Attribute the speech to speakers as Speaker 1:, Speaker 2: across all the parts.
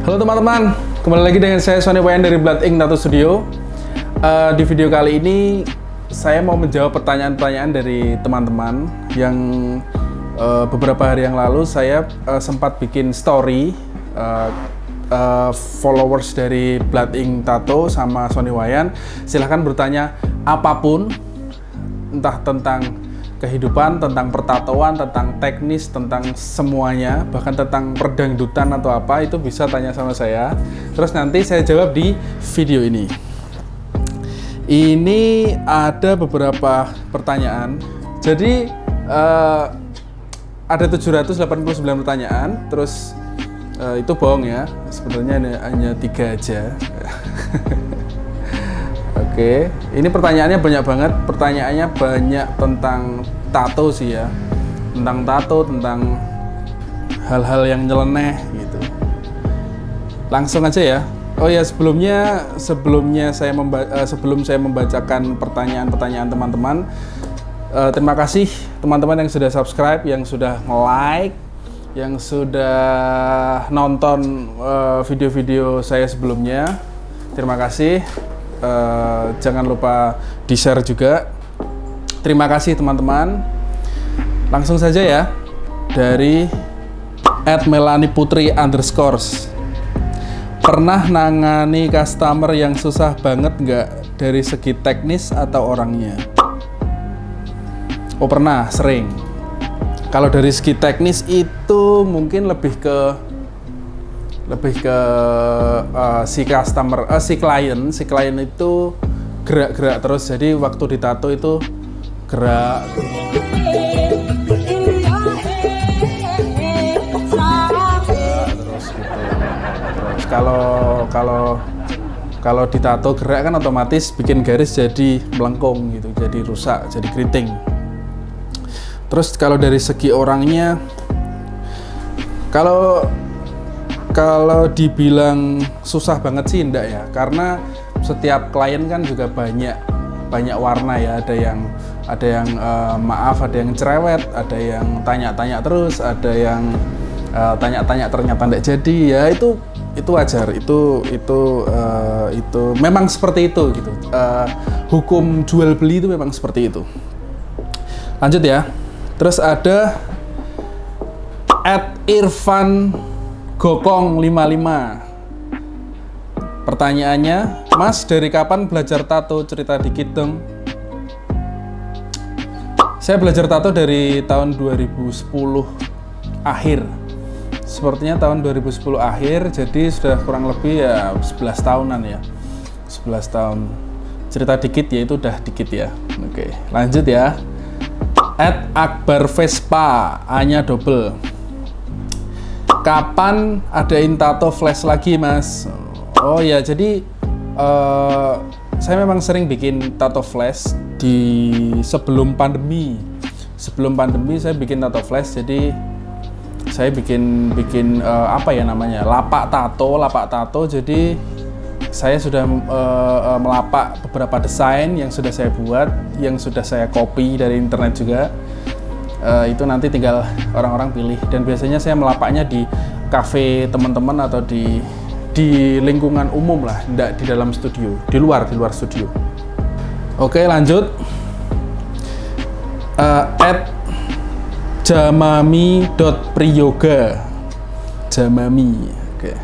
Speaker 1: Halo teman-teman, kembali lagi dengan saya Sony Wayan dari Blood Ink Tattoo Studio. Di video kali ini saya mau menjawab pertanyaan-pertanyaan dari teman-teman yang beberapa hari yang lalu saya sempat bikin story followers dari Blood Ink Tattoo sama Sony Wayan. Silahkan bertanya apapun, entah tentang kehidupan, tentang pertatoan, tentang teknis, tentang semuanya, bahkan tentang perdangdutan atau apa, itu bisa tanya sama saya. Terus nanti saya jawab di video ini. Ini ada beberapa pertanyaan. Jadi ada 789 pertanyaan. Terus itu bohong ya. Sebenarnya hanya 3 aja. Oke, ini pertanyaannya banyak banget. Pertanyaannya banyak tentang tato sih ya, tentang tato, tentang hal-hal yang nyeleneh gitu. Langsung aja ya. Oh ya, sebelum saya membacakan pertanyaan-pertanyaan teman-teman, terima kasih teman-teman yang sudah subscribe, yang sudah like, yang sudah nonton video-video saya sebelumnya. Terima kasih. Jangan lupa di-share juga. Terima kasih teman-teman. Langsung saja ya, dari @melaniputri_. Pernah nangani customer yang susah banget nggak dari segi teknis atau orangnya? Oh pernah, sering. Kalau dari segi teknis itu mungkin lebih ke si klien itu gerak-gerak terus, jadi waktu ditato itu gerak. Terus gitu. Terus kalau ditato gerak kan otomatis bikin garis jadi melengkung gitu, jadi rusak, jadi keriting. Terus kalau dari segi orangnya, kalau dibilang susah banget sih enggak ya, karena setiap klien kan juga banyak warna ya, ada yang maaf, ada yang cerewet, ada yang tanya-tanya terus, ada yang tanya-tanya ternyata enggak jadi ya, itu wajar, itu memang seperti itu gitu. Hukum jual beli itu memang seperti itu. Lanjut ya. Terus ada @irfan Gokong 55. Pertanyaannya, Mas dari kapan belajar tato? Cerita dikit dong. Saya belajar tato dari tahun 2010 akhir. Sepertinya tahun 2010 akhir, jadi sudah kurang lebih ya 11 tahunan ya. 11 tahun. Cerita dikit ya, itu udah dikit ya. Oke, lanjut ya. @akbarvespa, A-nya double. Kapan adain tato flash lagi Mas? Oh ya, jadi saya memang sering bikin tato flash di sebelum pandemi. Sebelum pandemi saya bikin tato flash, jadi saya bikin apa ya namanya, lapak tato. Jadi saya sudah melapak beberapa desain yang sudah saya buat, yang sudah saya copy dari internet juga. Itu nanti tinggal orang-orang pilih, dan biasanya saya melapaknya di cafe teman-teman atau di lingkungan umum lah, tidak di dalam studio, di luar studio. Oke, lanjut. @jamami.priyoga. Jamami. Oke.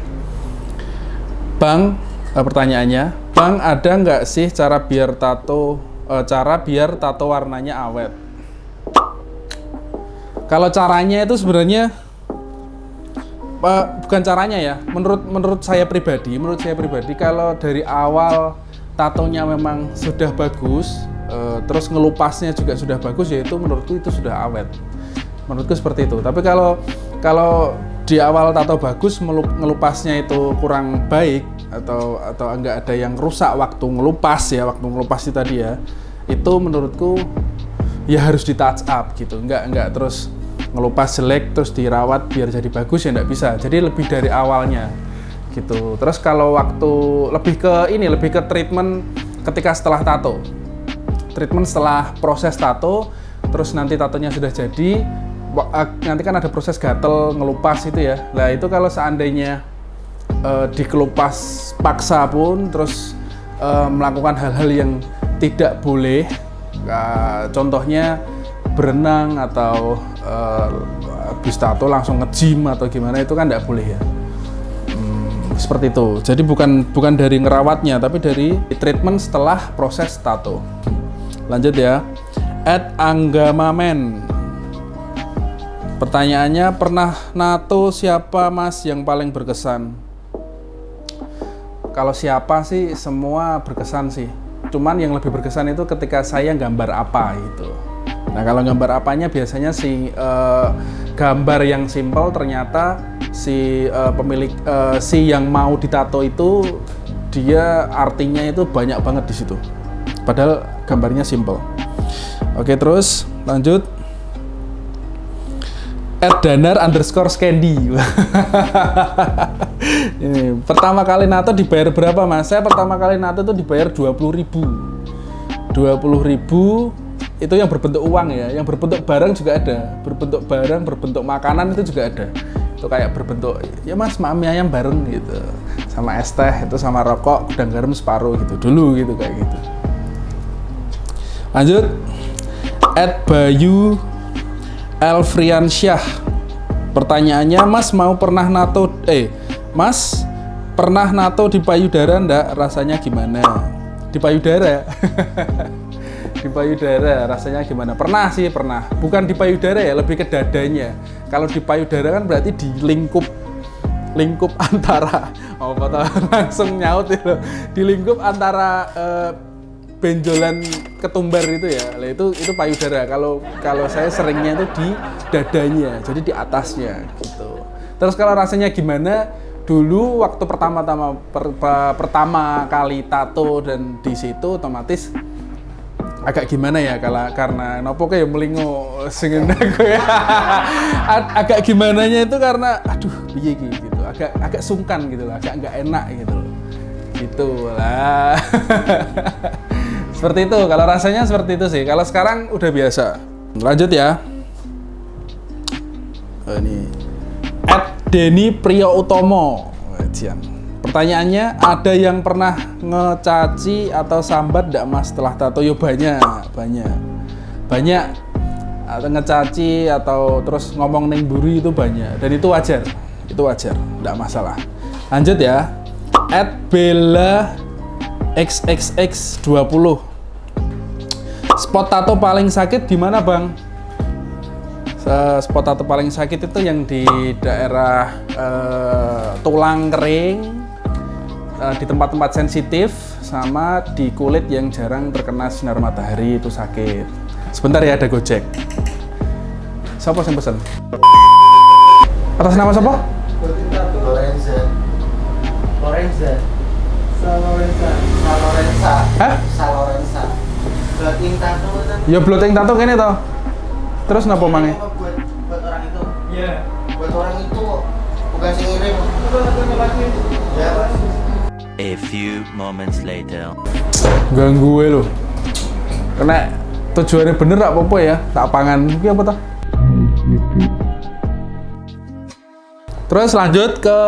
Speaker 1: Bang, pertanyaannya, Bang, ada nggak sih cara biar tato warnanya awet? Kalau caranya itu sebenarnya bukan caranya ya. Menurut saya pribadi, kalau dari awal tatonya memang sudah bagus, terus ngelupasnya juga sudah bagus, yaitu menurutku itu sudah awet. Menurutku seperti itu. Tapi kalau di awal tato bagus ngelupasnya itu kurang baik atau enggak ada yang rusak waktu ngelupas itu tadi ya, itu menurutku ya harus di touch up gitu, enggak terus ngelupas jelek terus dirawat biar jadi bagus ya enggak bisa, jadi lebih dari awalnya gitu. Terus kalau waktu lebih ke treatment ketika setelah tato, treatment setelah proses tato, terus nanti tatonya sudah jadi, nanti kan ada proses gatel ngelupas itu ya. Nah itu kalau seandainya dikelupas paksa pun terus melakukan hal-hal yang tidak boleh, contohnya berenang atau habis tato langsung nge-gym atau gimana, itu kan tidak boleh ya. Seperti itu. Jadi bukan dari ngerawatnya tapi dari treatment setelah proses tato. Lanjut ya. @anggamamen. Pertanyaannya, pernah nato siapa Mas yang paling berkesan? Kalau siapa sih semua berkesan sih. Cuman yang lebih berkesan itu ketika saya gambar apa gitu. Nah kalau gambar apanya biasanya gambar yang simple, ternyata pemilik yang mau ditato itu dia artinya itu banyak banget di situ. Padahal gambarnya simple. Oke, terus lanjut. @danar_scandy. Ini pertama kali nato dibayar berapa Mas? Saya pertama kali nato itu dibayar 20.000. 20.000 itu yang berbentuk uang ya, yang berbentuk barang juga ada, berbentuk barang, berbentuk makanan itu juga ada. Itu kayak berbentuk ya Mas mie ayam bareng gitu, sama es teh itu, sama rokok gudang garam separuh gitu dulu gitu, kayak gitu. Lanjut. @Bayu Elfriansyah. Pertanyaannya, Mas pernah nato di payudara ndak? Rasanya gimana? Di payudara? Di payudara rasanya gimana? Pernah sih, pernah. Bukan di payudara ya, lebih ke dadanya. Kalau di payudara kan berarti di lingkup antara langsung nyaut itu. Di lingkup antara benjolan ketumbar itu ya. Nah, itu payudara. Kalau saya seringnya itu di dadanya, jadi di atasnya gitu. Terus kalau rasanya gimana? Dulu waktu pertama kali tato dan di situ otomatis agak gimana ya, karena nopo kayak melingo singin aku ya. Agak gimananya itu karena aduh piye gitu. Agak sungkan gitu lah, agak enggak enak gitu. Gitu lah. Seperti itu, kalau rasanya seperti itu sih. Kalau sekarang udah biasa. Lanjut ya. Ini @Denny Priyo Utomo. Pertanyaannya, ada yang pernah ngecaci atau sambat enggak Mas setelah tato? Yo banyak. Atau ngecaci atau terus ngomong neng buri itu banyak, dan itu wajar, enggak masalah. Lanjut ya. @Bella XXX20. Spot tato paling sakit di mana Bang? Spot tato paling sakit itu yang di daerah tulang kering, di tempat-tempat sensitif, sama di kulit yang jarang terkena sinar matahari, itu sakit. Sebentar ya, ada Gojek. Siapa yang pesen? Atas nama siapa?
Speaker 2: Lorenza.
Speaker 1: Hah?
Speaker 2: Lorenza. Blooding tato kan?
Speaker 1: Ya blooding tato kene toh. Terus napa mangi?
Speaker 2: Buat orang itu.
Speaker 3: Iya.
Speaker 2: Buat orang itu bukan sing ngirim. Ya.
Speaker 4: A few moments later.
Speaker 1: Ganggu lo. Karena tujuannya bener apa ya? Tak pangan. Iki apa toh? Terus lanjut ke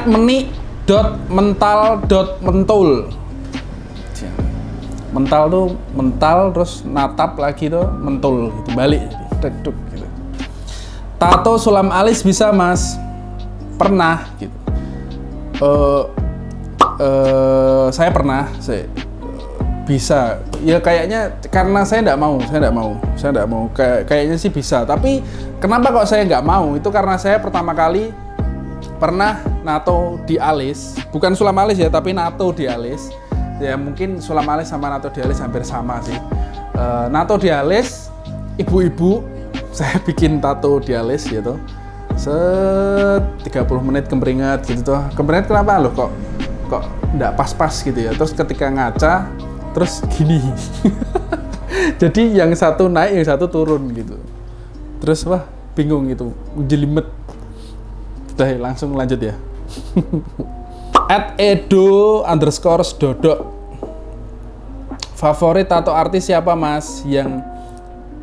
Speaker 1: @meni.mental.mentul. Mental tuh mental, terus natap lagi tuh mentul gitu, balik reduk gitu. Tato sulam alis bisa Mas? Pernah gitu. Saya pernah, bisa. Ya kayaknya karena saya nggak mau. Kayaknya sih bisa. Tapi kenapa kok saya nggak mau? Itu karena saya pertama kali pernah nato di alis, bukan sulam alis ya, tapi nato di alis. Ya mungkin sulam alis sama nato di alis hampir sama sih. Nato di alis, ibu-ibu, saya bikin tato di alis gitu. set 30 menit kemeringat gitu tuh. Kemeringat kenapa loh kok nggak pas-pas gitu ya. Terus ketika ngaca terus gini. Jadi yang satu naik, yang satu turun gitu. Terus wah bingung gitu, jelimet. Udah langsung lanjut ya. @edo_dodok. Favorit tato artis siapa mas yang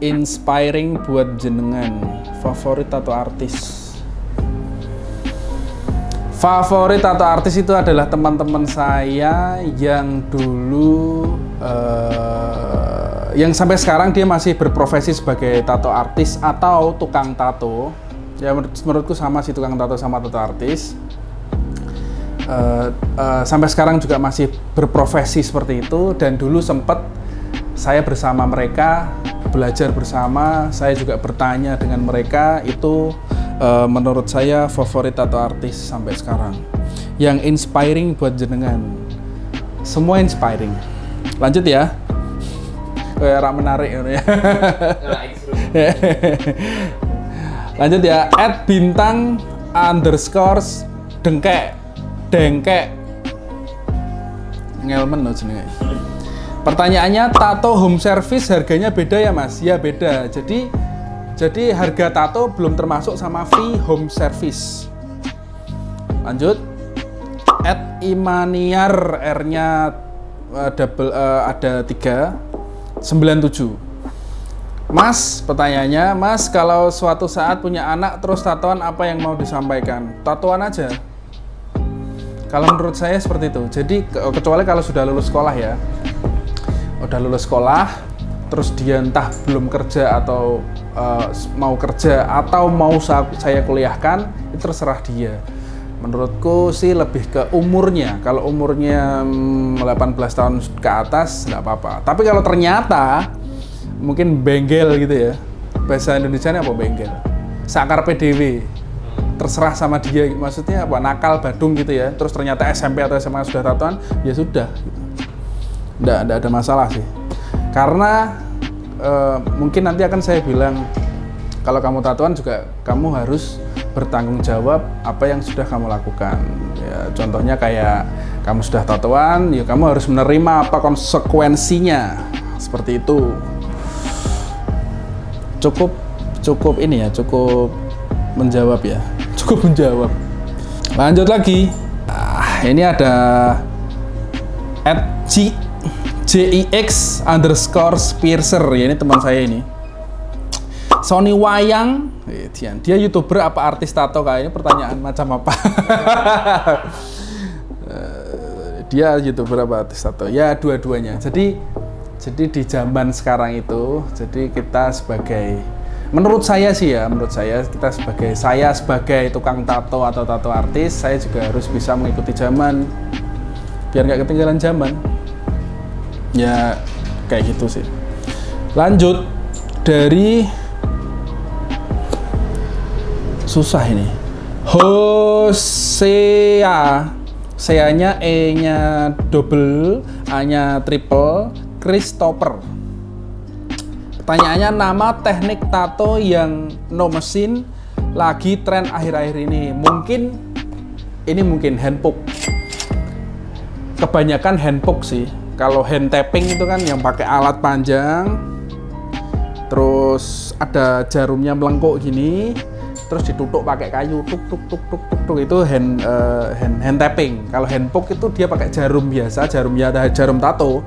Speaker 1: inspiring buat jenengan? Favorit tato artis. Favorit tato artis itu adalah teman-teman saya yang dulu yang sampai sekarang dia masih berprofesi sebagai tato artis atau tukang tato. Ya menurutku sama sih, tukang tato sama tato artis. Sampai sekarang juga masih berprofesi seperti itu, dan dulu sempat saya bersama mereka belajar bersama, saya juga bertanya dengan mereka. Itu menurut saya favorit tato artis sampai sekarang yang inspiring buat jenengan. Semua inspiring. Lanjut ya. Kayak rak menarik ya. Lanjut ya. @bintang_dengkek. Ngelmen loh jenenge. Pertanyaannya, tato home service harganya beda ya mas? Ya beda. Jadi harga tato belum termasuk sama fee home service. Lanjut. @imaniar, R-nya ada 397. Mas, pertanyaannya, mas kalau suatu saat punya anak terus tatoan, apa yang mau disampaikan? Tatoan aja. Kalau menurut saya seperti itu. Jadi kecuali kalau sudah lulus sekolah ya. Udah lulus sekolah, terus dia entah belum kerja atau mau kerja atau mau saya kuliahkan, itu terserah dia. Menurutku sih lebih ke umurnya. Kalau umurnya 18 tahun ke atas nggak apa-apa. Tapi kalau ternyata mungkin benggel gitu ya. Bahasa Indonesianya apa benggel? Sakar PDW. Terserah sama dia, maksudnya apa, nakal badung gitu ya. Terus ternyata SMP atau SMA sudah tatoan, ya sudah gitu. Nggak ada masalah sih. Karena mungkin nanti akan saya bilang, kalau kamu tatoan juga kamu harus bertanggung jawab apa yang sudah kamu lakukan. Ya, contohnya kayak kamu sudah tatoan, ya kamu harus menerima apa konsekuensinya. Seperti itu. Cukup ini ya, cukup menjawab ya. Cukup menjawab. Lanjut lagi. Ini ada @JIX_Piercer, ya ini teman saya ini. Sony Wayang, dia YouTuber apa artis tato? Kayaknya pertanyaan macam apa? Dia YouTuber apa artis tato? Ya dua-duanya. Jadi di zaman sekarang itu, jadi kita sebagai, menurut saya kita sebagai tukang tato atau tato artis, saya juga harus bisa mengikuti zaman biar nggak ketinggalan zaman. Ya kayak gitu sih. Lanjut dari susah ini. Hosea. Seanya E-nya double, A-nya triple, Christopher. Pertanyaannya, nama teknik tato yang no mesin lagi tren akhir-akhir ini. Mungkin hand poke. Kebanyakan hand poke sih. Kalau hand tapping itu kan yang pakai alat panjang, terus ada jarumnya melengkuk gini, terus ditutuk pakai kayu, tuk, itu hand tapping. Kalau hand poke itu dia pakai jarum biasa, jarum tato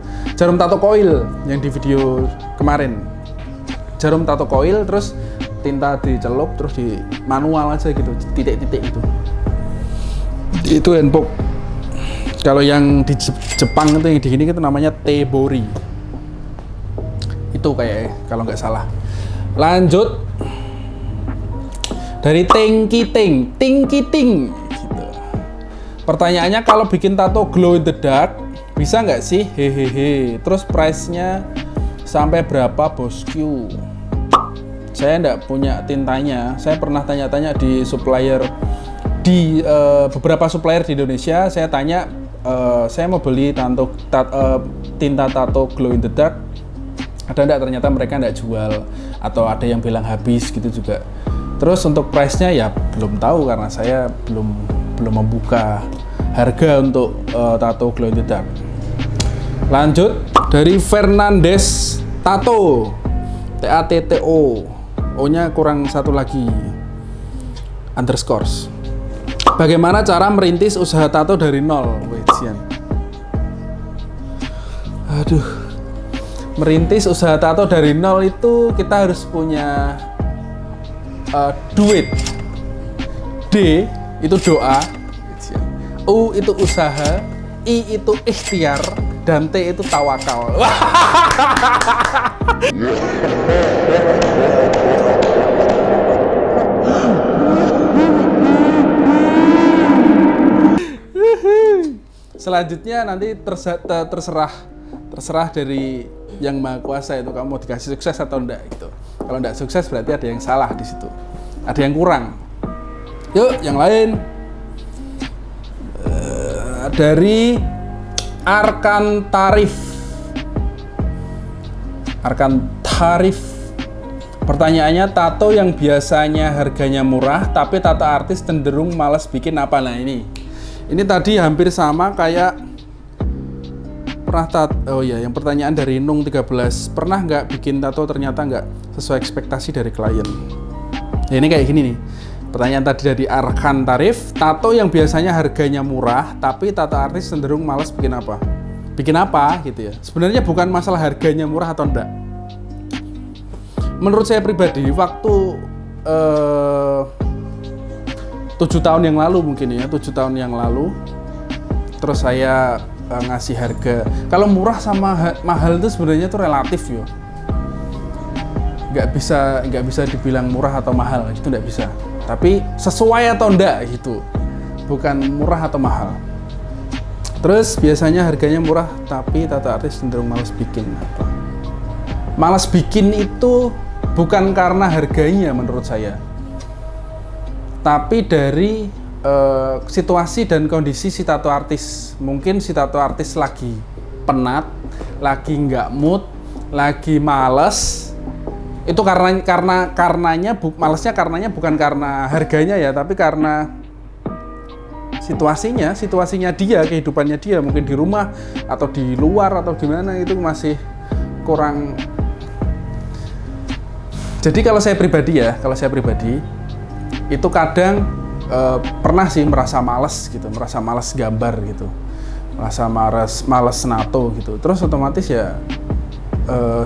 Speaker 1: coil yang di video kemarin. Jarum tato coil, terus tinta dicelup, terus di manual aja gitu, titik-titik itu. Itu hand poke. Kalau yang di Jepang itu yang digini itu namanya tebori. Itu kayak kalau nggak salah. Lanjut dari Tingki Ting gitu. Pertanyaannya, kalau bikin tato glow in the dark bisa nggak sih? Hehehe. Terus price-nya sampai berapa bosku? Saya nggak punya tintanya. Saya pernah tanya-tanya di supplier, di beberapa supplier di Indonesia. Saya tanya, saya mau beli tinta tato glow in the dark, ada enggak? Ternyata mereka enggak jual, atau ada yang bilang habis gitu juga. Terus untuk price-nya ya belum tahu karena saya belum membuka harga untuk tato glow in the dark. Lanjut dari Fernandes Tato, TATTO, O-nya kurang satu lagi, underscores. Bagaimana cara merintis usaha tato dari nol? Wejian. Aduh, merintis usaha tato dari nol itu kita harus punya duit. D itu doa, U itu usaha, I itu ikhtiar, dan T itu tawakal. Selanjutnya nanti terserah dari yang Maha Kuasa, itu kamu mau dikasih sukses atau enggak gitu. Kalau enggak sukses berarti ada yang salah di situ, ada yang kurang. Yuk yang lain. Dari Arkan Tarif. Pertanyaannya, tato yang biasanya harganya murah tapi tato artis cenderung malas bikin apa? Nah ini tadi hampir sama kayak yang pertanyaan dari Nung 13. Pernah nggak bikin tato ternyata nggak sesuai ekspektasi dari klien? Ya, ini kayak gini nih. Pertanyaan tadi dari Arkan Tarif, tato yang biasanya harganya murah tapi tato artis cenderung malas bikin apa? Bikin apa gitu ya. Sebenarnya bukan masalah harganya murah atau enggak. Menurut saya pribadi, waktu 7 tahun yang lalu mungkin ya, 7 tahun yang lalu, terus saya ngasih harga. Kalau murah sama mahal itu sebenarnya itu relatif yo. Nggak bisa dibilang murah atau mahal, itu nggak bisa. Tapi sesuai atau enggak gitu, bukan murah atau mahal. Terus biasanya harganya murah tapi tato artis cenderung malas bikin apa? Malas bikin itu bukan karena harganya menurut saya, tapi dari situasi dan kondisi si tato artis. Mungkin si tato artis lagi penat, lagi nggak mood, lagi males. Itu malesnya karenanya bukan karena harganya ya, tapi karena situasinya dia, kehidupannya dia, mungkin di rumah atau di luar atau gimana, itu masih kurang. Jadi kalau saya pribadi itu kadang pernah sih merasa malas gambar gitu, merasa malas nato gitu. Terus otomatis ya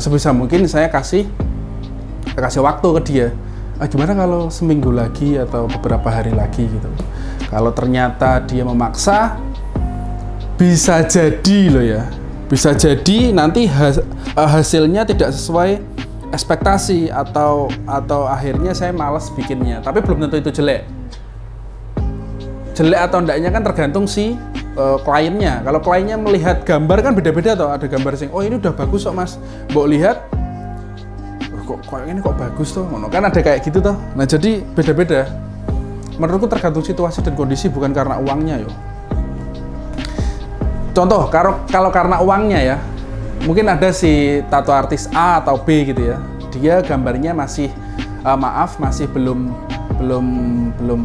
Speaker 1: sebisa mungkin saya kasih waktu ke dia. Gimana kalau seminggu lagi atau beberapa hari lagi gitu. Kalau ternyata dia memaksa, bisa jadi nanti hasilnya tidak sesuai ekspektasi atau akhirnya saya malas bikinnya. Tapi belum tentu itu jelek atau enggaknya kan tergantung si kliennya. Kalau kliennya melihat gambar kan beda-beda toh. Ada gambar sing, oh ini udah bagus kok mas, mbok lihat kok ini kok bagus tuh, kan ada kayak gitu toh. Nah jadi beda-beda. Menurutku tergantung situasi dan kondisi, bukan karena uangnya yo. Contoh kalau karena uangnya ya, mungkin ada si tato artis A atau B gitu ya, dia gambarnya masih masih belum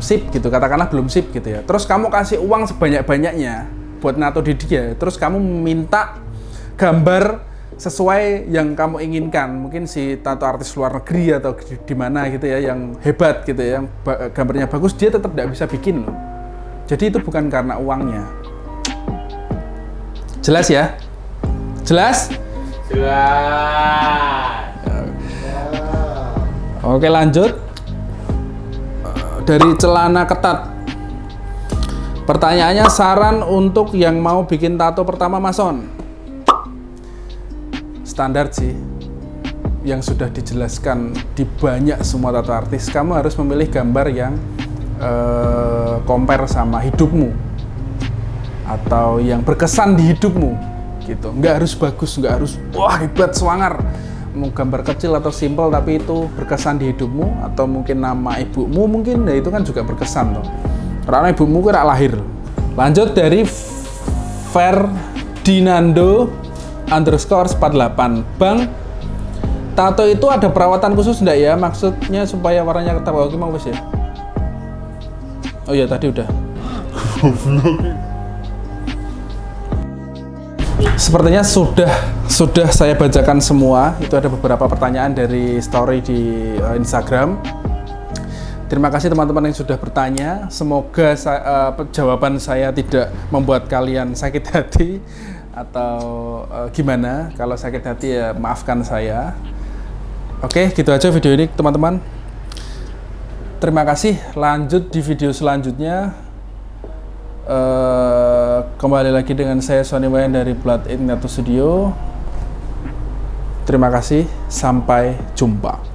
Speaker 1: sip gitu, katakanlah belum sip gitu ya. Terus kamu kasih uang sebanyak-banyaknya buat nato di dia, terus kamu minta gambar sesuai yang kamu inginkan. Mungkin si tato artis luar negeri atau di mana gitu ya, yang hebat gitu ya, yang gambarnya bagus, dia tetap tidak bisa bikin loh. Jadi itu bukan karena uangnya. Jelas ya? Jelas? Oke, lanjut. Dari Celana Ketat. Pertanyaannya, saran untuk yang mau bikin tato pertama mason. Standar sih, yang sudah dijelaskan di banyak semua tato artis. Kamu harus memilih gambar yang compare sama hidupmu atau yang berkesan di hidupmu gitu. Nggak harus bagus, nggak harus wah hebat swanger. Mau gambar kecil atau simple tapi itu berkesan di hidupmu, atau mungkin nama ibumu mungkin, nah itu kan juga berkesan toh. Karena ibumu kira lahir. Lanjut dari Ferdinando _48. Bang, Tato itu ada perawatan khusus enggak ya? Maksudnya supaya warnanya ketawa oke mau wis ya? Oh iya tadi udah. Sepertinya sudah saya bacakan semua. Itu ada beberapa pertanyaan dari story di Instagram. Terima kasih teman-teman yang sudah bertanya. Semoga jawaban saya tidak membuat kalian sakit hati atau gimana. Kalau sakit hati ya maafkan saya. Oke, gitu aja video ini teman-teman. Terima kasih. Lanjut di video selanjutnya. Kembali lagi dengan saya Sony Wayan dari Blood Tattoo Studio. Terima kasih. Sampai jumpa.